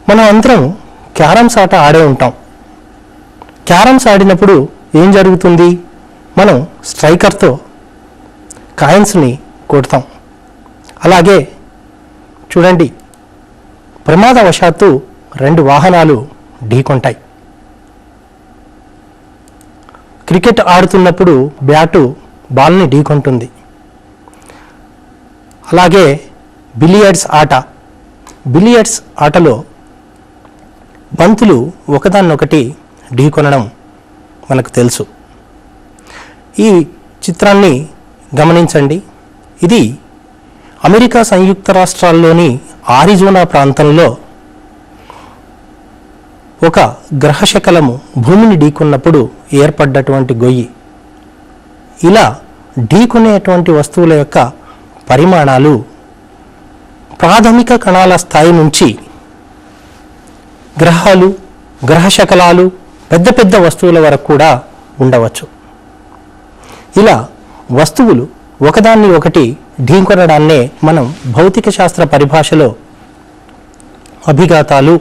మనం అందరం క్యారమ్స్ ఆట ఆడే ఉంటాం. క్యారమ్స్ ఆడినప్పుడు ఏం జరుగుతుంది? మనం స్ట్రైకర్తో కాయిన్స్ని కొడతాం. అలాగే చూడండి, ప్రమాదవశాత్తు 2 వాహనాలు ఢీకొంటాయి. క్రికెట్ ఆడుతున్నప్పుడు బ్యాటు బాల్ని ఢీకొంటుంది. అలాగే బిలియర్డ్స్ ఆటలో బంతులు ఒకదాన్నొకటి ఢీకొనడం మనకు తెలుసు. ఈ చిత్రాన్ని గమనించండి. ఇది అమెరికా సంయుక్త రాష్ట్రాల్లోని ఆరిజోనా ప్రాంతంలో ఒక గ్రహశకలము భూమిని ఢీకొన్నప్పుడు ఏర్పడ్డటువంటి గొయ్యి. ఇలా ఢీకొనేటువంటి వస్తువుల యొక్క పరిమాణాలు ప్రాథమిక కణాల స్థాయి నుంచి గ్రహాలు, గ్రహశకలాలు, పెద్ద పెద్ద వస్తువుల వరకు కూడా ఉండవచ్చు. ఇలా వస్తువులు ఒకదాన్ని ఒకటి ఢీకొనడాన్నే మనం భౌతిక శాస్త్ర పరిభాషలో అభిఘాతాలు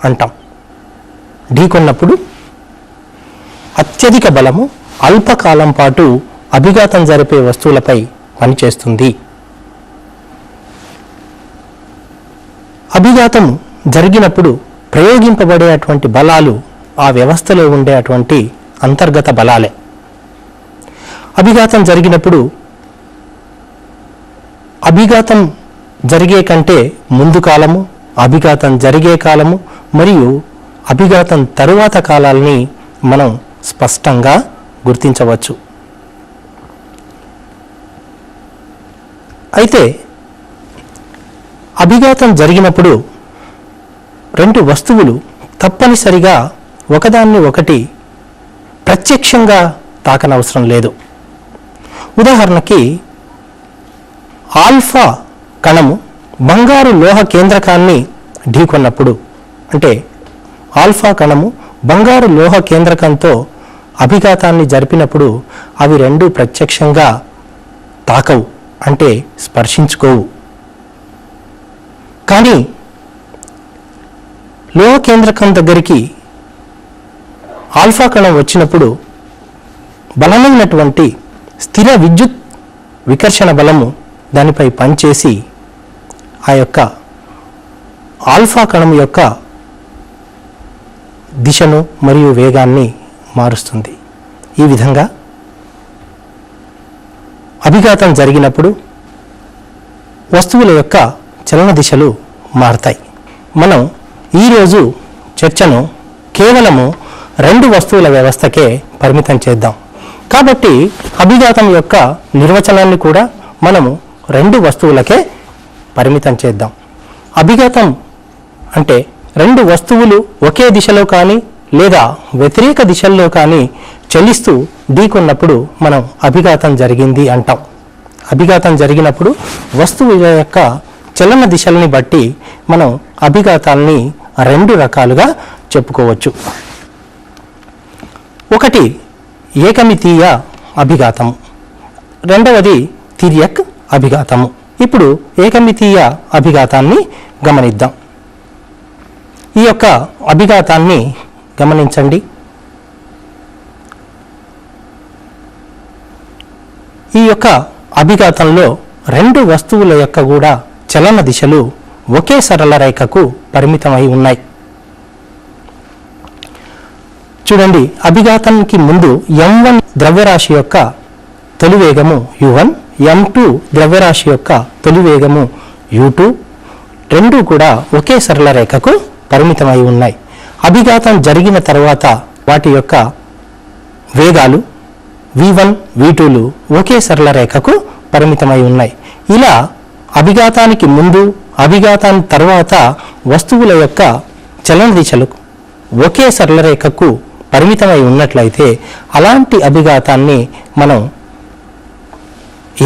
అంటాం. ఢీకొన్నప్పుడు అత్యధిక బలము అల్పకాలం పాటు అభిఘాతం జరిపే వస్తువులపై పనిచేస్తుంది. అభిఘాతం జరిగినప్పుడు ప్రయోగింపబడేటువంటి బలాలు ఆ వ్యవస్థలో ఉండేటువంటి అంతర్గత బలాలే. అభిఘాతం జరిగినప్పుడు అభిఘాతం జరిగే కంటే ముందు కాలము, అభిఘాతం జరిగే కాలము మరియు అభిఘాతం తరువాత కాలాలని మనం స్పష్టంగా గుర్తించవచ్చు. అయితే అభిఘాతం జరిగినప్పుడు 2 వస్తువులు తప్పనిసరిగా ఒకదాన్ని ఒకటి ప్రత్యక్షంగా తాకనవసరం లేదు. ఉదాహరణకి ఆల్ఫా కణము బంగారు లోహ కేంద్రకాన్ని ఢీకొన్నప్పుడు, అంటే ఆల్ఫా కణము బంగారు లోహ కేంద్రకంతో అభిఘాతాన్ని జరిపినప్పుడు అవి 2 ప్రత్యక్షంగా తాకవు, అంటే స్పర్శించుకోవు. కానీ లోహ కేంద్రకం దగ్గరికి ఆల్ఫా కణం వచ్చినప్పుడు బలమైనటువంటి స్థిర విద్యుత్ వికర్షణ బలము దానిపై పనిచేసి ఆ యొక్క ఆల్ఫా కణం యొక్క దిశను మరియు వేగాన్ని మారుస్తుంది. ఈ విధంగా అభిఘాతం జరిగినప్పుడు వస్తువుల యొక్క చలన దిశలు మారుతాయి. మనం ఈరోజు చర్చను కేవలము 2 వస్తువుల వ్యవస్థకే పరిమితం చేద్దాం. కాబట్టి అభిఘాతం యొక్క నిర్వచనాన్ని కూడా మనము 2 వస్తువులకే పరిమితం చేద్దాం. అభిఘాతం అంటే 2 వస్తువులు ఒకే దిశలో కానీ లేదా వ్యతిరేక దిశల్లో కానీ చలిస్తూ ఢీకొన్నప్పుడు మనం అభిఘాతం జరిగింది అంటాం. అభిఘాతం జరిగినప్పుడు వస్తువుల యొక్క చలన దిశల్ని బట్టి మనం అభిఘాతాల్ని 2 రకాలుగా చెప్పుకోవచ్చు. ఒకటి ఏకమితీయ అభిఘాతము, రెండవది తిర్యక్ అభిఘాతము. ఇప్పుడు ఏకమితీయ అభిఘాతాన్ని గమనిద్దాం. ఈ యొక్క అభిఘాతాన్ని గమనించండి. ఈ యొక్క అభిఘాతంలో 2 వస్తువుల యొక్క కూడా చలన దిశలు ఒకే సరళ రేఖకు పరిమితమై ఉన్నాయి. చూడండి, అభిఘాతానికి ముందు m1 ద్రవ్యరాశి యొక్క తొలి వేగము u1, m2 ద్రవ్యరాశి యొక్క తొలి వేగము u2, 2 కూడా ఒకే సరళ రేఖకు పరిమితమై ఉన్నాయి. అభిఘాతం జరిగిన తర్వాత వాటి యొక్క వేగాలు v1, v2లు ఒకే సరళ రేఖకు పరిమితమై ఉన్నాయి. ఇలా అభిఘాతానికి ముందు, అభిఘాతానికి తర్వాత వస్తువుల యొక్క చలన దిశలు ఒకే సరళ రేఖకు పరిమితమై ఉన్నట్లయితే అలాంటి అభిఘాతాన్ని మనం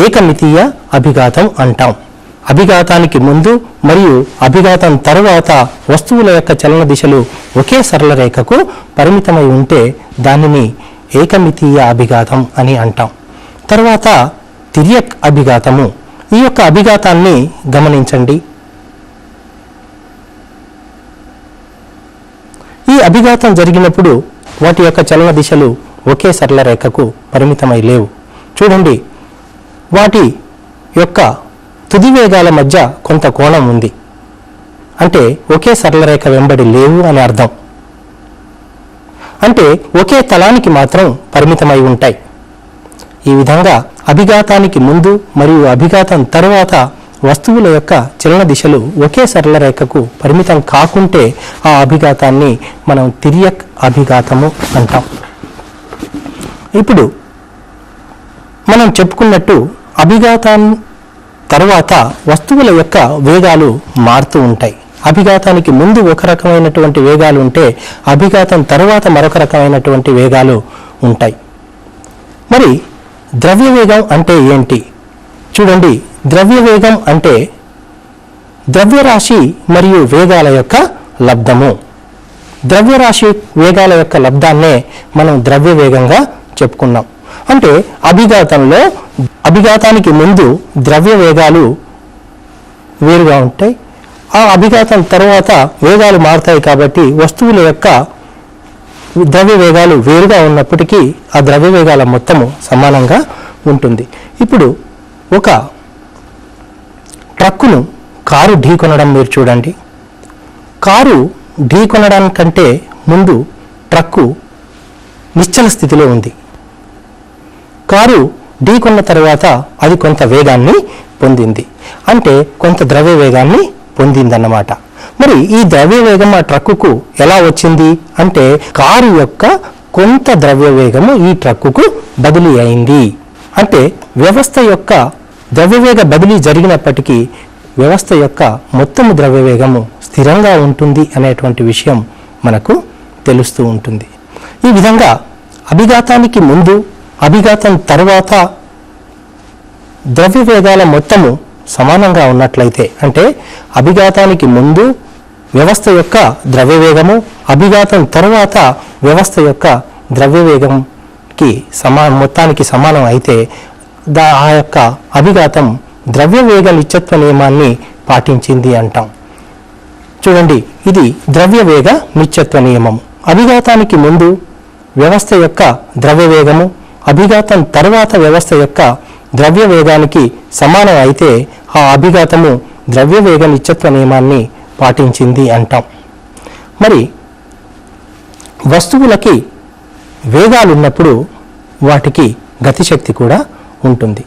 ఏకమితీయ అభిఘాతం అంటాం. అభిఘాతానికి ముందు మరియు అభిఘాతం తరువాత వస్తువుల యొక్క చలన దిశలు ఒకే సరళ రేఖకు పరిమితమై ఉంటే దానిని ఏకమితీయ అభిఘాతం అని అంటాం. తర్వాత తిర్యక్ అభిఘాతము. ఈ యొక్క అభిఘాతాన్ని గమనించండి. ఈ అభిఘాతం జరిగినప్పుడు వాటి యొక్క చలన దిశలు ఒకే సరళ రేఖకు పరిమితమై లేవు. చూడండి, వాటి యొక్క తుది వేగాల మధ్య కొంత కోణం ఉంది, అంటే ఒకే సరళ రేఖ వెంబడి లేవు అని అర్థం. అంటే ఒకే తలానికి మాత్రం పరిమితమై ఉంటాయి. ఈ విధంగా అభిఘాతానికి ముందు మరియు అభిఘాతం తరువాత వస్తువుల యొక్క చలన దిశలు ఒకే సరళ రేఖకు పరిమితం కాకుంటే ఆ అభిఘాతాన్ని మనం తిర్యక్ అభిఘాతము అంటాం. ఇప్పుడు మనం చెప్పుకున్నట్టు అభిఘాతం తర్వాత వస్తువుల యొక్క వేగాలు మారుతూ ఉంటాయి. అభిఘాతానికి ముందు ఒక రకమైనటువంటి వేగాలు ఉంటే అభిఘాతం తర్వాత మరొక రకమైనటువంటి వేగాలు ఉంటాయి. మరి ద్రవ్యవేగం అంటే ఏంటి? చూడండి, ద్రవ్యవేగం అంటే ద్రవ్యరాశి మరియు వేగాల యొక్క లబ్ధము. ద్రవ్యరాశి వేగాల యొక్క లబ్ధాన్నే మనం ద్రవ్యవేగంగా చెప్పుకున్నాం. అంటే అభిఘాతానికి ముందు ద్రవ్య వేగాలు వేరుగా ఉంటాయి, ఆ అభిఘాతం తర్వాత వేగాలు మారుతాయి. కాబట్టి వస్తువుల యొక్క ద్రవ్య వేగాలు వేరుగా ఉన్నప్పటికీ ఆ ద్రవ్య వేగాల మొత్తము సమానంగా ఉంటుంది. ఇప్పుడు ఒక ట్రక్కును కారు ఢీకొనడం మీరు చూడండి. కారు ఢీకొనడానికంటే ముందు ట్రక్కు నిశ్చల స్థితిలో ఉంది. కారు ఢీకొన్న తర్వాత అది కొంత వేగాన్ని పొందింది, అంటే కొంత ద్రవ్య వేగాన్ని పొందిందన్నమాట. మరి ఈ ద్రవ్య వేగం ఆ ట్రక్కుకు ఎలా వచ్చింది అంటే కారు యొక్క కొంత ద్రవ్య వేగము ఈ ట్రక్కుకు బదిలీ అయింది. అంటే వ్యవస్థ యొక్క ద్రవ్యవేగ బదిలీ జరిగినప్పటికీ వ్యవస్థ యొక్క మొత్తము ద్రవ్యవేగము స్థిరంగా ఉంటుంది అనేటువంటి విషయం మనకు తెలుస్తూ ఉంటుంది. ఈ విధంగా అభిఘాతానికి ముందు అభిఘాతం తర్వాత ద్రవ్యవేగాల మొత్తము సమానంగా ఉన్నట్లయితే, అంటే అభిఘాతానికి ముందు వ్యవస్థ యొక్క ద్రవ్యవేగము అభిఘాతం తర్వాత వ్యవస్థ యొక్క ద్రవ్యవేగంకి మొత్తానికి సమానం అయితే ఆ యొక్క అభిఘాతం ద్రవ్యవేగ నిత్యత్వ నియమాన్ని పాటించింది అంటాం. చూడండి, ఇది ద్రవ్యవేగ నిత్యత్వ నియమం. అభిఘాతానికి ముందు వ్యవస్థ యొక్క ద్రవ్యవేగము అభిఘాతం తర్వాత వ్యవస్థ యొక్క ద్రవ్యవేగానికి సమానం అయితే ఆ అభిఘాతము ద్రవ్యవేగ నిత్యత్వ నియమాన్ని పాటించింది అంటాం. మరి వస్తువులకి వేగాలున్నప్పుడు వాటికి గతిశక్తి కూడా ఉంటుంది.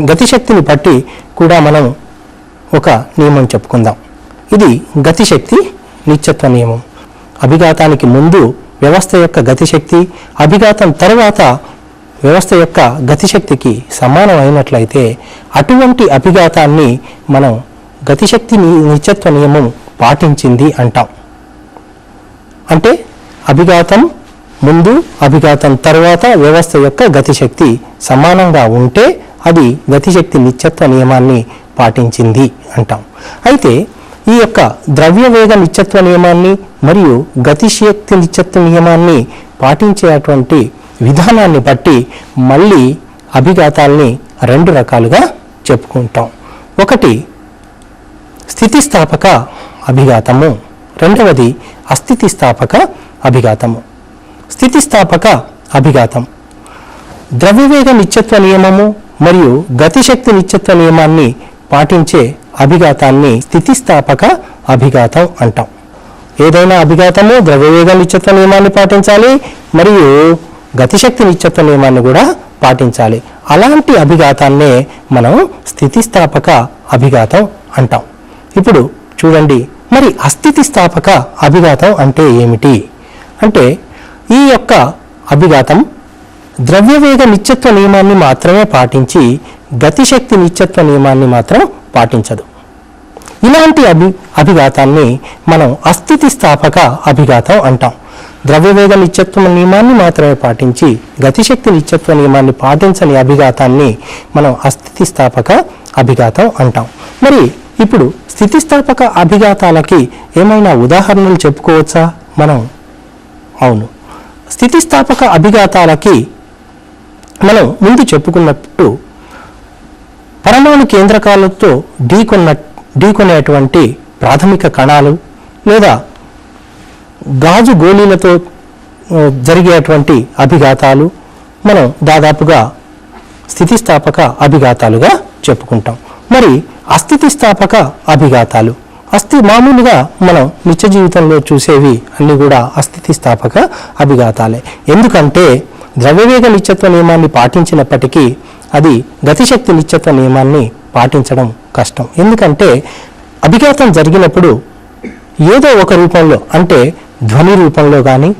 గతిశక్తిని బట్టి కూడా మనం ఒక నియమం చెప్పుకుందాం. ఇది గతిశక్తి నిత్యత్వ నియమం. అభిఘాతానికి ముందు వ్యవస్థ యొక్క గతిశక్తి అభిఘాతం తర్వాత వ్యవస్థ యొక్క గతిశక్తికి సమానం అయినట్లయితే అటువంటి అభిఘాతాన్ని మనం గతిశక్తి నిత్యత్వ నియమం పాటించింది అంటాం. అంటే అభిఘాతం ముందు అభిఘాతం తర్వాత వ్యవస్థ యొక్క గతిశక్తి సమానంగా ఉంటే అది గతిశక్తి నిత్యత్వ నియమాన్ని పాటించింది అంటాం. అయితే ఈ యొక్క ద్రవ్యవేగ నిత్యత్వ నియమాన్ని మరియు గతిశక్తి నిత్యత్వ నియమాన్ని పాటించేటువంటి విధానాన్ని బట్టి మళ్ళీ అభిఘాతాల్ని రెండు రకాలుగా చెప్పుకుంటాం. ఒకటి స్థితిస్థాపక అభిఘాతము, రెండవది అస్థితిస్థాపక అభిఘాతము. స్థితిస్థాపక అభిఘాతం ద్రవ్యవేగ నిత్యత్వ నియమము మరియు గతిశక్తి నిత్యత్వ నియమాన్ని పాటించే అభిఘాతాన్ని స్థితిస్థాపక అభిఘాతం అంటాం. ఏదైనా అభిఘాతము ద్రవ్యవేగ నిత్యత్వ నియమాన్ని పాటించాలి మరియు గతిశక్తి నిత్యత్వ నియమాన్ని కూడా పాటించాలి. అలాంటి అభిఘాతాన్నే మనం స్థితిస్థాపక అభిఘాతం అంటాం. ఇప్పుడు చూడండి, మరి అస్థితిస్థాపక అభిఘాతం అంటే ఏమిటి అంటే ఈ యొక్క అభిఘాతం ద్రవ్యవేగ నిత్యత్వ నియమాన్ని మాత్రమే పాటించి గతిశక్తి నిత్యత్వ నియమాన్ని మాత్రం పాటించదు. ఇలాంటి అభిఘాతాన్ని మనం అస్థితిస్థాపక అభిఘాతం అంటాం. ద్రవ్యవేగ నిత్యత్వ నియమాన్ని మాత్రమే పాటించి గతిశక్తి నిత్యత్వ నియమాన్ని పాటించని అభిఘాతాన్ని మనం అస్థితిస్థాపక అభిఘాతం అంటాం. మరి ఇప్పుడు స్థితిస్థాపక అభిఘాతాలకి ఏమైనా ఉదాహరణలు చెప్పుకోవచ్చా మనం? అవును, స్థితిస్థాపక అభిఘాతాలకి మనం ముందు చెప్పుకున్నట్టు పరమాణు కేంద్రకాలతో ఢీకొనేటువంటి ప్రాథమిక కణాలు లేదా గాజు గోళీలతో జరిగేటువంటి అభిఘాతాలు మనం దాదాపుగా స్థితిస్థాపక అభిఘాతాలుగా చెప్పుకుంటాం. మరి అస్థితిస్థాపక అభిఘాతాలు మామూలుగా మనం నిత్య జీవితంలో చూసేవి అన్నీ కూడా అస్థితిస్థాపక అభిఘాతాలే. ఎందుకంటే ద్రవ్యవేగ నిత్యత్వ నియమాన్ని పాటించినప్పటికీ అది గతిశక్తి నిత్యత్వ నియమాన్ని పాటించడం కష్టం. ఎందుకంటే అభిఘాతం జరిగినప్పుడు ఏదో ఒక రూపంలో, అంటే ధ్వని రూపంలో కానీ,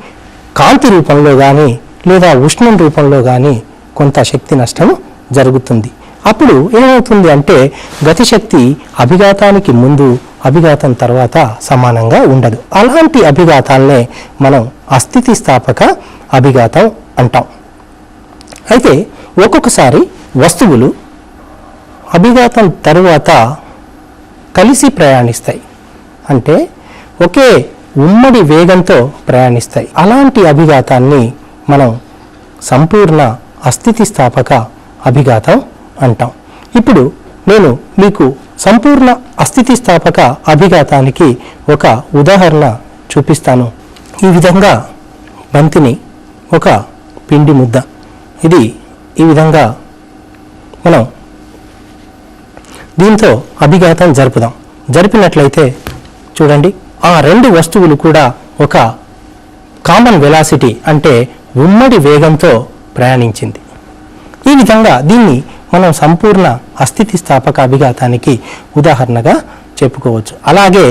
కాంతి రూపంలో కానీ, లేదా ఉష్ణం రూపంలో కానీ కొంత శక్తి నష్టం జరుగుతుంది. అప్పుడు ఏమవుతుంది అంటే గతిశక్తి అభిఘాతానికి ముందు, అభిఘాతం తర్వాత సమానంగా ఉండదు. అలాంటి అభిఘాతాలనే మనం అస్థితిస్థాపక అభిఘాతం అంటాం. అయితే ఒక్కొక్కసారి వస్తువులు అభిఘాతం తరువాత కలిసి ప్రయాణిస్తాయి, అంటే ఒకే ఉమ్మడి వేగంతో ప్రయాణిస్తాయి. అలాంటి అభిఘాతాన్ని మనం సంపూర్ణ అస్థితిస్థాపక అభిఘాతం అంటాం. ఇప్పుడు నేను మీకు సంపూర్ణ అస్థితిస్థాపక అభిఘాతానికి ఒక ఉదాహరణ చూపిస్తాను. ఈ విధంగా బంతిని ఒక పిండి ముద్ద, ఇది ఈ విధంగా మనం దీంతో అభిఘాతం జరుపుదాం. జరిపినట్లయితే చూడండి, ఆ రెండు వస్తువులు కూడా ఒక కామన్ వెలాసిటీ, అంటే ఉమ్మడి వేగంతో ప్రయాణించింది. ఈ విధంగా దీన్ని మనం సంపూర్ణ అస్థితిస్థాపక అభిఘాతానికి ఉదాహరణగా చెప్పుకోవచ్చు. అలాగే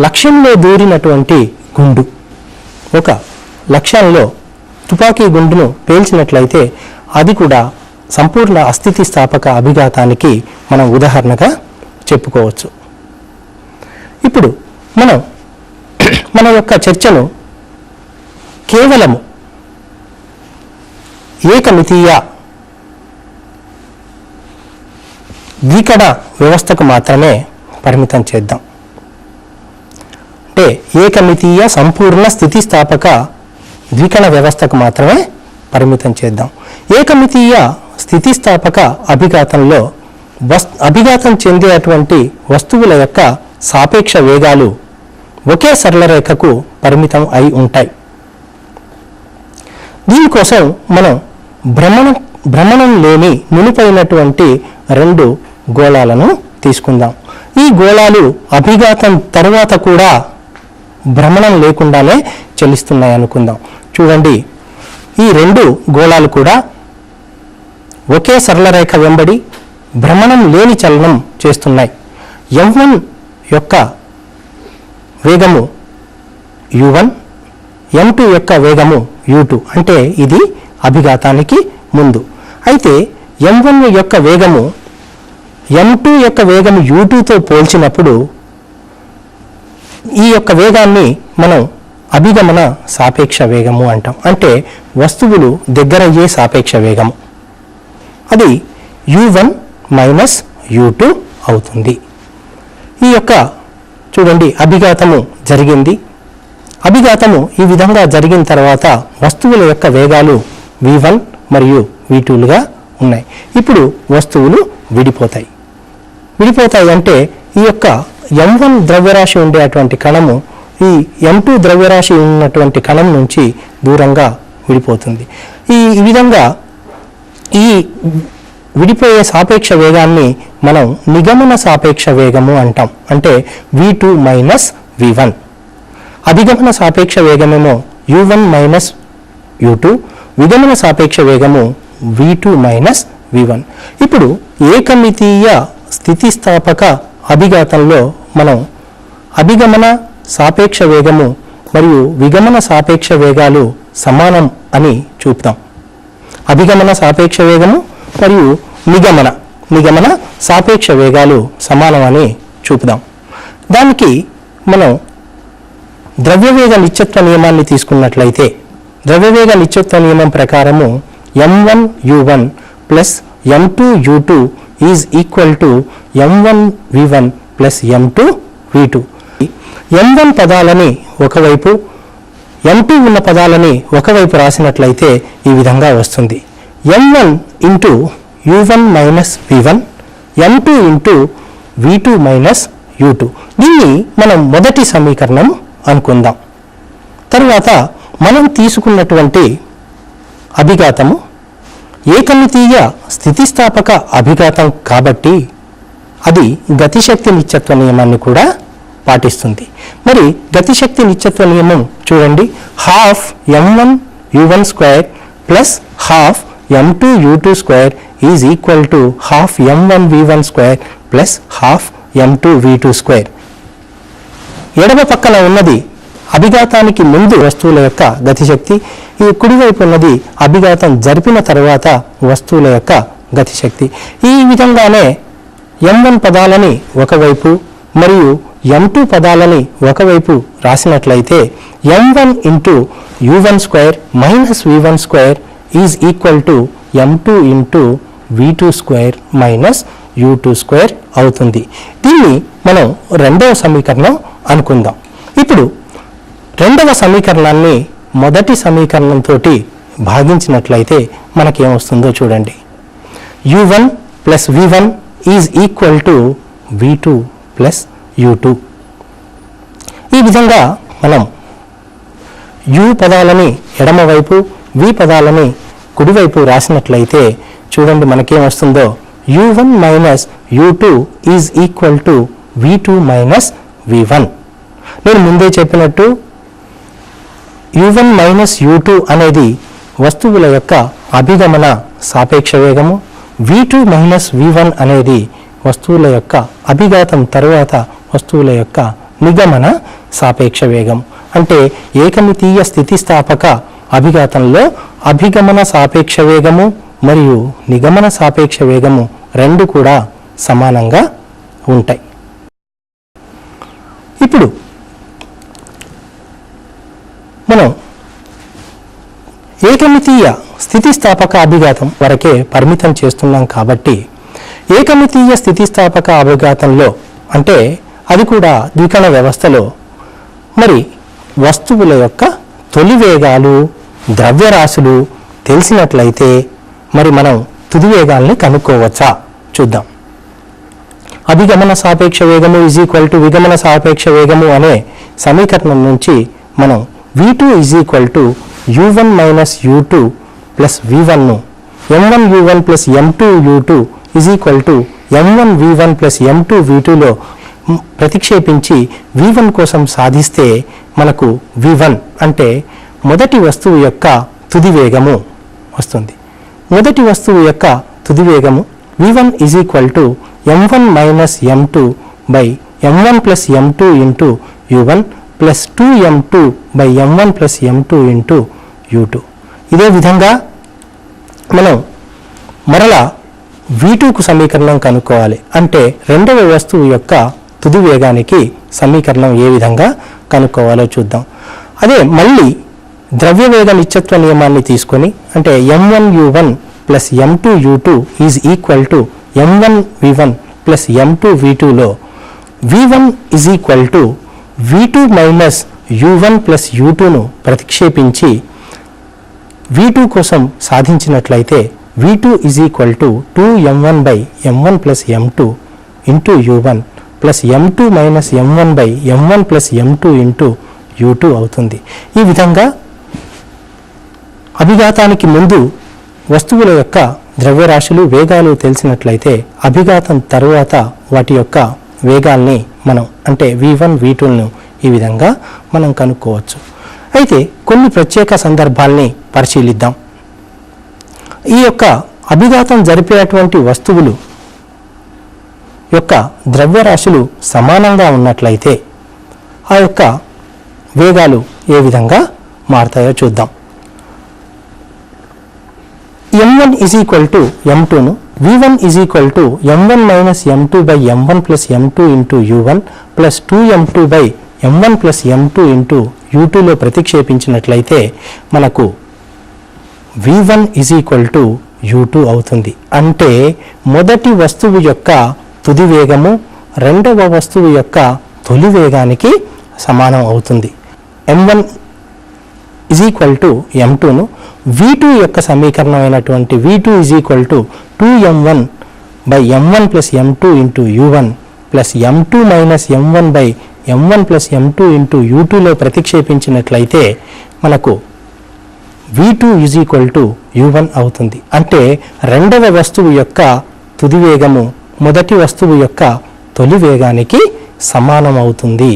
లక్ష్యంలో దూరినటువంటి గుండు, ఒక లక్ష్యంలో తుపాకీ గుండును పేల్చినట్లయితే అది కూడా సంపూర్ణ అస్థితిస్థాపక అభిఘాతానికి మనం ఉదాహరణగా చెప్పుకోవచ్చు. ఇప్పుడు మనం మన యొక్క చర్చను కేవలము ఏకమితీయ ద్వికణ వ్యవస్థకు మాత్రమే పరిమితం చేద్దాం. అంటే ఏకమితీయ సంపూర్ణ స్థితిస్థాపక ద్వికణ వ్యవస్థకు మాత్రమే పరిమితం చేద్దాం. ఏకమితీయ స్థితిస్థాపక అభిఘాతంలో అభిఘాతం చెందేటువంటి వస్తువుల యొక్క సాపేక్ష వేగాలు ఒకే సరళ రేఖకు పరిమితం అయి ఉంటాయి. దీనికోసం మనం భ్రమణం లేని నునుపైనటువంటి రెండు గోళాలను తీసుకుందాం. ఈ గోళాలు అభిఘాతం తరువాత కూడా భ్రమణం లేకుండానే చలిస్తున్నాయి అనుకుందాం. చూడండి, ఈ రెండు గోళాలు కూడా ఒకే సరళ రేఖ వెంబడి భ్రమణం లేని చలనం చేస్తున్నాయి. M1 యొక్క వేగము U1, M2 యొక్క వేగము U2, అంటే ఇది అభిఘాతానికి ముందు. అయితే M1 యొక్క వేగము M2 యొక్క వేగము U2తో పోల్చినప్పుడు ఈ యొక్క వేగాన్ని మనం అభిగమన సాపేక్ష వేగము అంటాం. అంటే వస్తువులు దగ్గరయ్యే సాపేక్ష వేగము, అది U1 మైనస్ U2 అవుతుంది. ఈ యొక్క చూడండి, అభిఘాతము జరిగింది. అభిఘాతము ఈ విధంగా జరిగిన తర్వాత వస్తువుల యొక్క వేగాలు V1 మరియు V2లుగా ఉన్నాయి. ఇప్పుడు వస్తువులు విడిపోతాయి అంటే ఈ యొక్క M1 ద్రవ్యరాశి ఉండేటువంటి కణము ఈ M2 ద్రవ్యరాశి ఉన్నటువంటి కణం నుంచి దూరంగా విడిపోతుంది. ఈ విధంగా ఈ విడిపోయే సాపేక్ష వేగాన్ని మనం నిగమన సాపేక్ష వేగము అంటాం. అంటే V2 మైనస్ V1. అభిగమన సాపేక్ష వేగమేమో U1 మైనస్ U2, విగమన సాపేక్ష వేగము V2 మైనస్ V1. ఇప్పుడు ఏకమితీయ స్థితిస్థాపక అభిఘాతంలో మనం అభిగమన సాపేక్ష వేగము మరియు విగమన సాపేక్ష వేగాలు సమానం అని చూపుతాం. అభిగమన సాపేక్ష వేగము మరియు నిగమన సాపేక్ష వేగాలు సమానం అని చూపుదాం. దానికి మనం ద్రవ్యవేగ నిత్యత్వ నియమాన్ని తీసుకున్నట్లయితే, ద్రవ్యవేగ నిత్యత్వ నియమం ప్రకారము M1 U1 plus M2 U2 is equal to M1 V1 plus M2 V2. M1 పదాలని ఒకవైపు, M2 ఉన్న పదాలని ఒకవైపు రాసినట్లయితే ఈ విధంగా వస్తుంది. M1 into U1 minus V1, M2 into V2 minus U2. దీన్ని మనం మొదటి సమీకరణం అనుకుందాం. తరువాత మనం తీసుకున్నటువంటి అభిఘాతము ఏకమితీయ స్థితిస్థాపక అభిఘాతం కాబట్టి అది గతిశక్తి నిత్యత్వ నియమాన్ని కూడా పాటిస్తుంది. మరి గతిశక్తి నిత్యత్వ నియమం చూడండి, half m1 u1 square plus half m2 u2 square is equal to half m1 v1 square plus half m2 v2 square. ఎడమ పక్కన ఉన్నది అభిఘాతానికి ముందు వస్తువుల యొక్క గతిశక్తి, ఈ కుడివైపు ఉన్నది అభిఘాతం జరిపిన తర్వాత వస్తువుల యొక్క గతిశక్తి. ఈ విధంగానే m1 పదాలని ఒకవైపు మరియు m2 పదాలని ఒకవైపు రాసినట్లయితే m1 into u1 square minus v1 square is equal to m2 into v2 square minus u2 square అవుతుంది. దీన్ని మనం రెండవ సమీకరణం అనుకుందాం. ఇప్పుడు రెండవ సమీకరణాన్ని మొదటి సమీకరణంతో భాగించినట్లయితే మనకేమొస్తుందో చూడండి. u1 plus v1 is equal to v2 plus u2. ఈ విధంగా మనం u పదాలని ఎడమవైపు v పదాలని కుడివైపు రాసినట్లయితే చూడండి మనకేమొస్తుందో, u1 minus u2 is equal to v2 minus v1. నేను ముందే చెప్పినట్టు u1 మైనస్ u2 అనేది వస్తువుల యొక్క అభిగమన సాపేక్ష వేగము, v2 మైనస్ v1 అనేది వస్తువుల యొక్క అభిఘాతం తరువాత వస్తువుల యొక్క నిగమన సాపేక్ష వేగం. అంటే ఏకమితీయ స్థితిస్థాపక అభిఘాతంలో అభిగమన సాపేక్ష వేగము మరియు నిగమన సాపేక్ష వేగము రెండు కూడా సమానంగా ఉంటాయి. ఇప్పుడు మనం ఏకమితీయ స్థితిస్థాపక అభిఘాతం వరకే పరిమితం చేస్తున్నాం కాబట్టి ఏకమితీయ స్థితిస్థాపక అభిఘాతంలో అంటే అది కూడా ద్వికణ వ్యవస్థలో మరి వస్తువుల యొక్క తొలి వేగాలు ద్రవ్యరాశులు తెలిసినట్లయితే మరి మనం తుది వేగాల్ని కనుక్కోవచ్చా చూద్దాం. అభిగమన సాపేక్ష వేగము ఈజ్ ఈక్వల్ టు విగమన సాపేక్ష వేగము అనే సమీకరణం నుంచి మనం v2 is equal to u1 minus u2 plus v1ను m1 u1 plus m2 u2 is equal to m1 v1 plus m2 v2లో ప్రతిక్షేపించి v1 కోసం సాధిస్తే మనకు v1 అంటే మొదటి వస్తువు యొక్క తుది వేగము వస్తుంది. మొదటి వస్తువు యొక్క తుది వేగము v1 is equal to m1 minus m2 by m1 plus m2 into u1 plus 2m2 by m1 plus m2 into u2. ఇదే విధంగా మనం మరలా v2కు సమీకరణం కనుక్కోవాలి. అంటే రెండవ వస్తువు యొక్క తుది వేగానికి సమీకరణం ఏ విధంగా కనుక్కోవాలో చూద్దాం. అదే మళ్ళీ ద్రవ్యవేగ నిత్యత్వ నియమాన్ని తీసుకొని అంటే m1 u1 plus m2 u2 is equal to m1 v1 plus m2 v2లో v1 is equal to v2 minus u1 plus u2ను ప్రతిక్షేపించి v2 కోసం సాధించినట్లయితే v2 is equal to 2m1 by m1 plus m2 into u1 plus m2 minus m1 by m1 plus m2 into u2 అవుతుంది. ఈ విధంగా అభిఘాతానికి ముందు వస్తువుల యొక్క ద్రవ్యరాశులు వేగాలు తెలిసినట్లయితే అభిఘాతం తరువాత వాటి యొక్క వేగాల్ని మనం అంటే v1 v2లను ఈ విధంగా మనం కనుక్కోవచ్చు. అయితే కొన్ని ప్రత్యేక సందర్భాల్ని పరిశీలిద్దాం. ఈ యొక్క అభిఘాతం జరిపేటువంటి వస్తువులు యొక్క ద్రవ్యరాశులు సమానంగా ఉన్నట్లయితే ఆ యొక్క వేగాలు ఏ విధంగా మారుతాయో చూద్దాం. m1 ఈజ్ ఈక్వల్ టు m2ను v1 is equal to m1 minus m2 by m1 plus m2 into u1 plus 2m2 by m1 plus m2 into u2లో ప్రతిక్షేపించినట్లయితే మనకు v1 is equal to u2 అవుతుంది. అంటే మొదటి వస్తువు యొక్క తుది వేగము రెండవ వస్తువు యొక్క తొలి వేగానికి సమానం అవుతుంది. m1 is equal to m2ను v2 యొక్క సమీకరణం అయినటువంటి v2 is equal to 2m1 by m1 plus m2 into u1 plus m2 minus m1 by m1 plus m2 into u2లో ప్రతిక్షేపించినట్లయితే మనకు v2 is equal to u1 అవుతుంది. అంటే రెండవ వస్తువు యొక్క తుది వేగము మొదటి వస్తువు యొక్క తొలి వేగానికి సమానం అవుతుంది.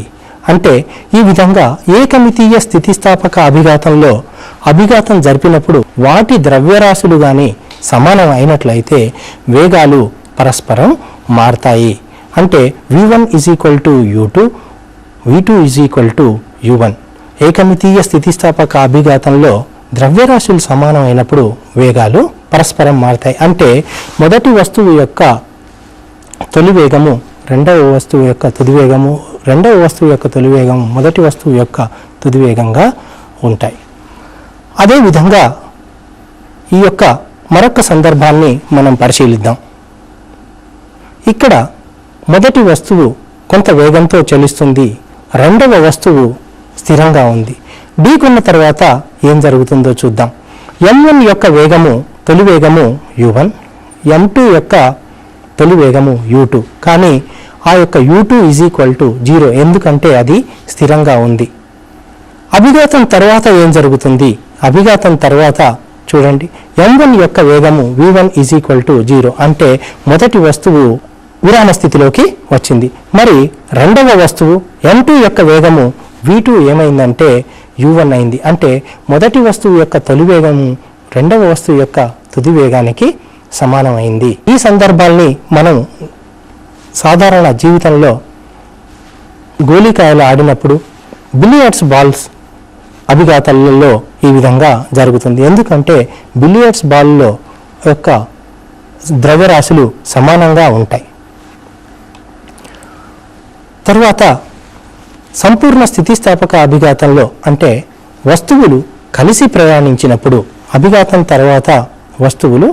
అంటే ఈ విధంగా ఏకమితీయ స్థితిస్థాపక అభిఘాతంలో అభిఘాతం జరిపినప్పుడు వాటి ద్రవ్యరాశులు కానీ సమానం అయినట్లయితే వేగాలు పరస్పరం మారతాయి. అంటే v1 is equal to u2, v2 is equal to u1. ఏకమితీయ స్థితిస్థాపక అభిఘాతంలో ద్రవ్యరాశులు సమానం అయినప్పుడు వేగాలు పరస్పరం మారతాయి. అంటే మొదటి వస్తువు యొక్క తొలి వేగము రెండవ వస్తువు యొక్క తుది వేగము, రెండవ వస్తువు యొక్క తొలి వేగము మొదటి వస్తువు యొక్క తుది వేగంగా ఉంటాయి. అదేవిధంగా ఈ యొక్క మరొక సందర్భాన్ని మనం పరిశీలిద్దాం. ఇక్కడ మొదటి వస్తువు కొంత వేగంతో చలిస్తుంది, రెండవ వస్తువు స్థిరంగా ఉంది. ఢీకొన్న తర్వాత ఏం జరుగుతుందో చూద్దాం. m1 యొక్క వేగము తొలి వేగము u1, m2 యొక్క తొలి వేగము u2. కానీ ఆ యొక్క u2 ఈజ్ ఈక్వల్ టు 0, ఎందుకంటే అది స్థిరంగా ఉంది. అభిఘాతం తర్వాత ఏం జరుగుతుంది? అభిఘాతం తర్వాత చూడండి, m1 యొక్క వేగము v1 ఈజ్ ఈక్వల్ టు 0, అంటే మొదటి వస్తువు విరామ స్థితిలోకి వచ్చింది. మరి రెండవ వస్తువు m2 యొక్క వేగము v2 ఏమైందంటే u1 అయింది. అంటే మొదటి వస్తువు యొక్క తొలి వేగము రెండవ వస్తువు యొక్క తుది వేగానికి సమానమైంది. ఈ సందర్భాల్ని మనం సాధారణ జీవితంలో గోళీకాయలు ఆడినప్పుడు బిలియర్డ్స్ బాల్స్ అభిఘాతాలలో ఈ విధంగా జరుగుతుంది. ఎందుకంటే బిలియర్డ్స్ బాల్లో యొక్క ద్రవ్యరాశులు సమానంగా ఉంటాయి. తర్వాత సంపూర్ణ స్థితిస్థాపక అభిఘాతంలో అంటే వస్తువులు కలిసి ప్రయాణించినప్పుడు, అభిఘాతం తర్వాత వస్తువులు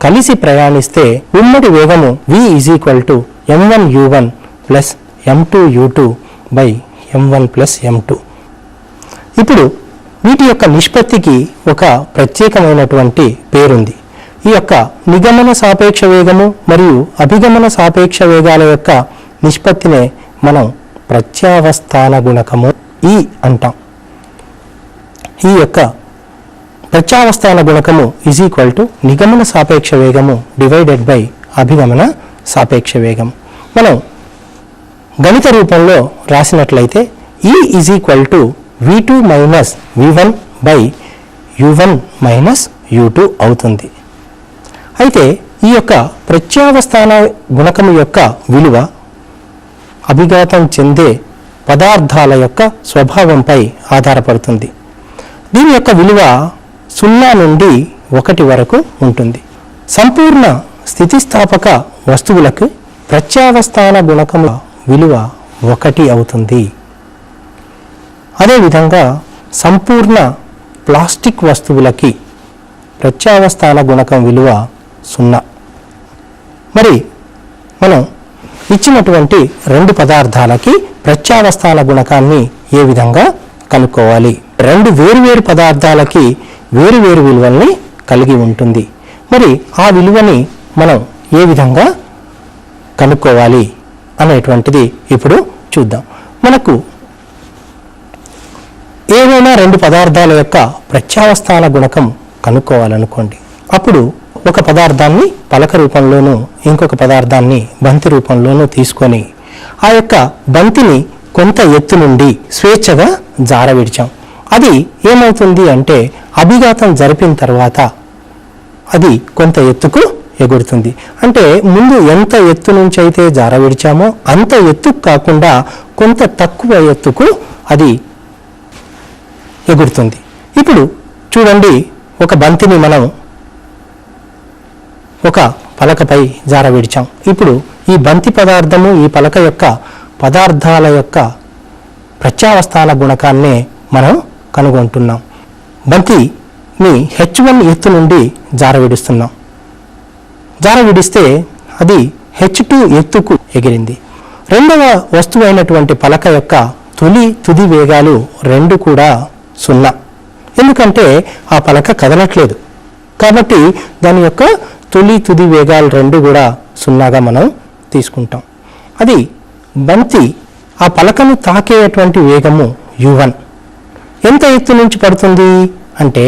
కలిసి ప్రయాణిస్తే ఉమ్మడి వేగము v is equal to m1u1 plus m2u2 by m1 plus m2. ఇప్పుడు వీటి యొక్క నిష్పత్తికి ఒక ప్రత్యేకమైనటువంటి పేరుంది. ఈ యొక్క నిగమన సాపేక్ష వేగము మరియు అభిగమన సాపేక్ష వేగాల యొక్క నిష్పత్తినే మనం ప్రత్యావస్థాన గుణకము ఈ అంటాం. ఈ యొక్క ప్రత్యావస్థాన గుణకము ఈజ్ ఈక్వల్ టు నిగమన సాపేక్ష వేగము డివైడెడ్ బై అభిగమన సాపేక్ష వేగం. మనం గణిత రూపంలో రాసినట్లయితే ఈ is equal to v2 minus v1 by u1 minus u2 అవుతుంది. అయితే ఈ యొక్క ప్రత్యావస్థాన గుణకము యొక్క విలువ అభిఘాతం చెందే పదార్థాల యొక్క స్వభావంపై ఆధారపడుతుంది. దీని యొక్క విలువ 0 నుండి 1 వరకు ఉంటుంది. సంపూర్ణ స్థితిస్థాపక వస్తువులకు ప్రత్యావస్థాన గుణకము విలువ 1 అవుతుంది. అదేవిధంగా సంపూర్ణ ప్లాస్టిక్ వస్తువులకి ప్రత్యావస్థాన గుణకం విలువ 0. మరి మనం ఇచ్చినటువంటి రెండు పదార్థాలకి ప్రత్యావస్థాన గుణకాన్ని ఏ విధంగా కనుక్కోవాలి? రెండు వేరువేరు పదార్థాలకి వేరువేరు విలువల్ని కలిగి ఉంటుంది. మరి ఆ విలువని మనం ఏ విధంగా కనుక్కోవాలి అనేటువంటిది ఇప్పుడు చూద్దాం. మనకు ఏవైనా రెండు పదార్థాల యొక్క ప్రత్యావస్థాన గుణకం కనుక్కోవాలనుకోండి. అప్పుడు ఒక పదార్థాన్ని పలక రూపంలోనూ ఇంకొక పదార్థాన్ని బంతి రూపంలోనూ తీసుకొని ఆ యొక్క బంతిని కొంత ఎత్తు నుండి స్వేచ్ఛగా జారవిడిచాం. అది ఏమవుతుంది అంటే అభిఘాతం జరిపిన తర్వాత అది కొంత ఎత్తుకు ఎగురుతుంది. అంటే ముందు ఎంత ఎత్తు నుంచి అయితే జారవిడిచామో అంత ఎత్తుకు కాకుండా కొంత తక్కువ ఎత్తుకు అది ఎగురుతుంది. ఇప్పుడు చూడండి, ఒక బంతిని మనం ఒక పలకపై జారవిడిచాం. ఇప్పుడు ఈ బంతి పదార్థము ఈ పలక యొక్క పదార్థాల యొక్క ప్రత్యావస్థాన గుణకాన్నే మనం కనుగొంటున్నాం. బంతిని h1 ఎత్తు నుండి జారవిడుస్తున్నాం. జారవిడిస్తే అది h2 ఎత్తుకు ఎగిరింది. రెండవ వస్తువు అయినటువంటి పలక యొక్క తుది వేగాలు రెండు కూడా 0. ఎందుకంటే ఆ పలక కదలట్లేదు కాబట్టి దాని యొక్క తుది వేగాలు రెండు కూడా 0గా మనం తీసుకుంటాం. అది బంతి ఆ పలకను తాకేటువంటి వేగము u1. ఎంత ఎత్తు నుంచి పడుతుంది అంటే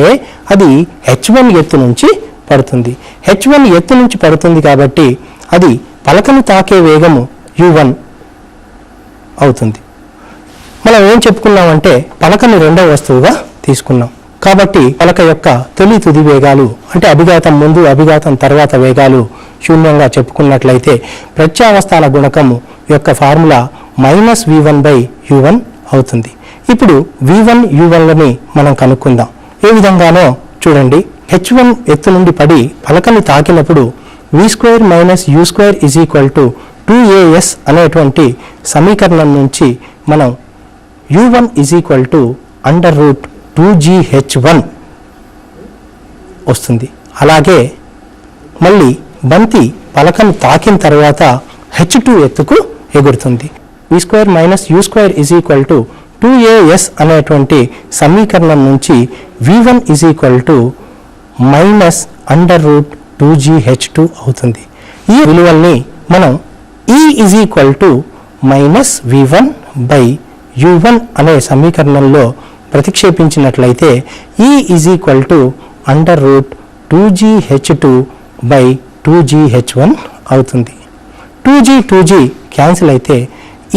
అది h1 ఎత్తు నుంచి పడుతుంది. h1 ఎత్తు నుంచి పడుతుంది కాబట్టి అది పలకను తాకే వేగము u1 అవుతుంది. మనం ఏం చెప్పుకున్నామంటే పలకను రెండవ వస్తువుగా తీసుకున్నాం కాబట్టి పలక యొక్క తొలి తుది వేగాలు అంటే అభిఘాతం ముందు అభిఘాతం తర్వాత వేగాలు శూన్యంగా చెప్పుకున్నట్లయితే ప్రత్యావస్థాన గుణకము యొక్క ఫార్ములా -v1/u1 అవుతుంది. ఇప్పుడు v1 u1లని మనం కనుక్కుందాం. ఏ విధంగానో చూడండి. h1 ఎత్తు నుండి పడి పలకని తాకినప్పుడు v² - u² 2as అనేటువంటి సమీకరణం నుంచి మనం u1 √2gh1 వస్తుంది. అలాగే మళ్ళీ బంతి పలకను తాకిన తర్వాత h2 ఎత్తుకు ఎగురుతుంది. v² - u² 2as అనేటువంటి సమీకరణం నుంచి v1 √2gh2 అవుతుంది. ఈ విలువల్ని మనం E -v1/u1 అనే సమీకరణంలో ప్రతిక్షేపించినట్లయితే E √2gh2/2gh1 అవుతుంది. 2g క్యాన్సిల్ అయితే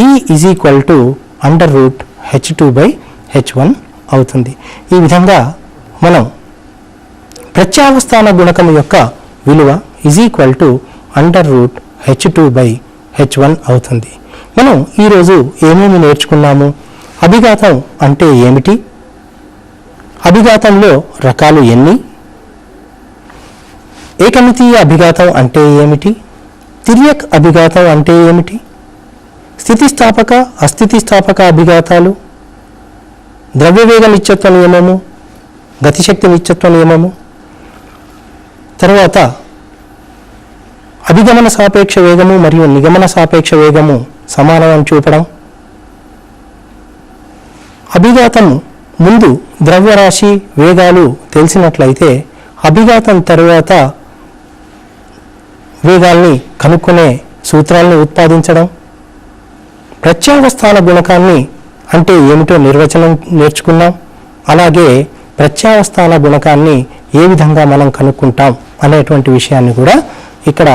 E √h2/h1 అవుతుంది. ఈ విధంగా మనం ప్రత్యావస్థాన గుణకం యొక్క విలువ √h2/h1 అవుతుంది. మనం ఈరోజు ఏమేమి నేర్చుకున్నాము? అభిఘాతం అంటే ఏమిటి? అభిఘాతంలో రకాలు ఎన్ని? ఏకమితీయ అభిఘాతం అంటే ఏమిటి? తిర్యక్ అభిఘాతం అంటే ఏమిటి? స్థితిస్థాపక అస్థితిస్థాపక అభిఘాతాలు, ద్రవ్యవేగ నిత్యత్వ నియమము, గతిశక్తి నిత్యత్వ నియమము, తర్వాత అభిగమన సాపేక్ష వేగము మరియు నిగమన సాపేక్ష వేగము సమానం చూపడం, అభిఘాతం ముందు ద్రవ్యరాశి వేగాలు తెలిసినట్లయితే అభిఘాతం తరువాత వేగాల్ని కనుక్కునే సూత్రాలను ఉత్పాదించడం, ప్రత్యావస్థాన గుణకాన్ని అంటే ఏమిటో నిర్వచనం నేర్చుకున్నాం. అలాగే ప్రత్యావస్థాన గుణకాన్ని ఏ విధంగా మనం కనుక్కుంటాం అనేటువంటి విషయాన్ని కూడా ఇక్కడ